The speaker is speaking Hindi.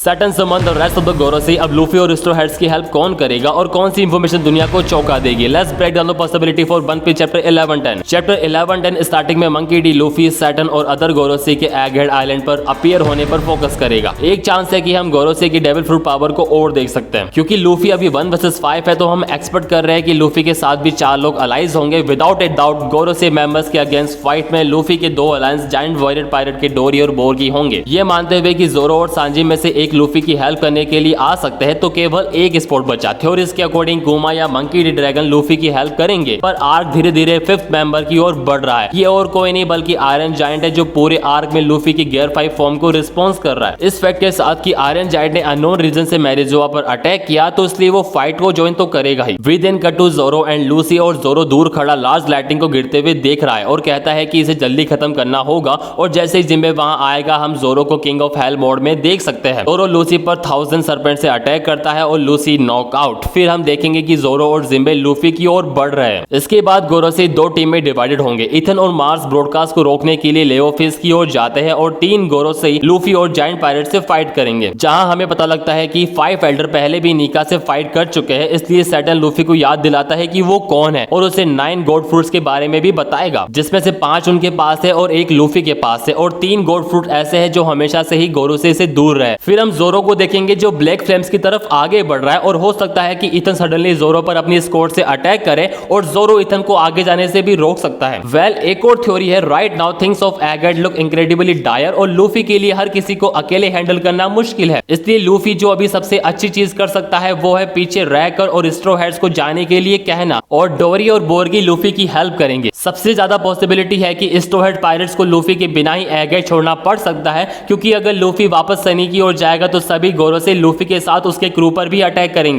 Saturn summon the rest of the Gorosei. अब लूफी और स्ट्रॉ हैट्स की हेल्प कौन करेगा और कौन सी इंफॉर्मेशन दुनिया को चौंका देगी? Let's break down the possibility for One Piece chapter 11-10। Chapter 11-10 starting में मंकी डी, लूफी, सैटर्न और अदर गोरोसी के एगहेड आइलैंड पर अपीयर होने पर फोकस करेगा। एक चांस है कि हम गोरोसी की डेविल फ्रूट पावर को और देख सकते हैं, क्योंकि लूफी अभी 1 वर्सेस 5 है, तो हम एक्सपेक्ट कर रहे हैं कि लूफी के साथ भी 4 लोग अलाइज होंगे। विदाउट ए डाउट गोरोसी मेंबर्स के अगेंस्ट फाइट में लूफी के 2 अलायंस जायंट वायलेट पायरेट के डोरी और बोरगी होंगे। ये मानते हुए कि जोरो और सांजी में से एक लूफी की हेल्प करने के लिए आ सकते हैं, तो केवल एक स्पॉट बचा। थ्योरीज के अकॉर्डिंग कुमा या मंकी डी ड्रैगन लूफी की हेल्प करेंगे, पर आर्क धीरे धीरे 5th मेंबर की ओर बढ़ रहा है। ये और कोई नहीं बल्कि आयरन जायंट है, जो पूरे आर्क में लूफी की गियर 5 फॉर्म को रिस्पॉन्स कर रहा है। इस फैक्ट के साथ कि आयरन जायंट ने अननोन रीजन से मैरिजोआ पर अटैक किया, तो इसलिए वो फाइट को ज्वाइन तो करेगा ही। वी देन कट टू जोरो एंड लूसी, और जोरो दूर खड़ा लार्ज लाइटिंग को गिरते हुए देख रहा है और कहता है कि इसे जल्दी खत्म करना होगा। और जैसे ही जिम्बे वहां आएगा, हम जोरो को किंग ऑफ हेल मोड में देख सकते हैं। जोरो लूसी पर 1000 सरपेंट से अटैक करता है और लूसी नॉकआउट। फिर हम देखेंगे कि जोरो और जिम्बे लूफी की ओर बढ़ रहे हैं। इसके बाद गोरोसी 2 टीम में डिवाइडेड होंगे। इथन और मार्स ब्रॉडकास्ट को रोकने के लिए लेओफिस की ओर जाते हैं और 3 गोरोसी लूफी और जायंट पायरेट से फाइट करेंगे, जहां हमें पता लगता है कि 5 एल्डर पहले भी नीका से फाइट कर चुके हैं। इसलिए सैटर्न लूफी को याद दिलाता है कि वो कौन है और उसे 9 गॉड फ्रूट्स के बारे में भी बताएगा, जिसमें से 5 उनके पास है और 1 लूफी के पास है, और 3 गॉड फ्रूट ऐसे हैं जो हमेशा से ही गोरोसी से दूर रहे। फिर हम जोरो को देखेंगे जो ब्लैक फ्लेम्स की तरफ आगे बढ़ रहा है, और हो सकता है कि इथन सडनली जोरो पर अपनी स्क्वाड से अटैक करे और जोरो इथन को आगे जाने से भी रोक सकता है। वेल, एक और थ्योरी है, right now things of Egghead look incredibly dire, और लूफी के लिए हर किसी को अकेले हैंडल करना मुश्किल है। इसलिए लूफी जो अभी सबसे अच्छी चीज कर सकता है वो है पीछे रहकर और स्ट्रॉ हैट्स को जाने के लिए कहना, और डोरी और बोरगी लूफी की हेल्प करेंगे। सबसे ज्यादा पॉसिबिलिटी है कि स्ट्रॉ हैट पायरेट्स को लूफी के बिना ही एगहेड छोड़ना पड़ सकता है, क्योंकि अगर लूफी वापस सनी की ओर जाएगा तो सभी गोरोसी लूफी के साथ उसके क्रू पर भी अटैक करेंगे।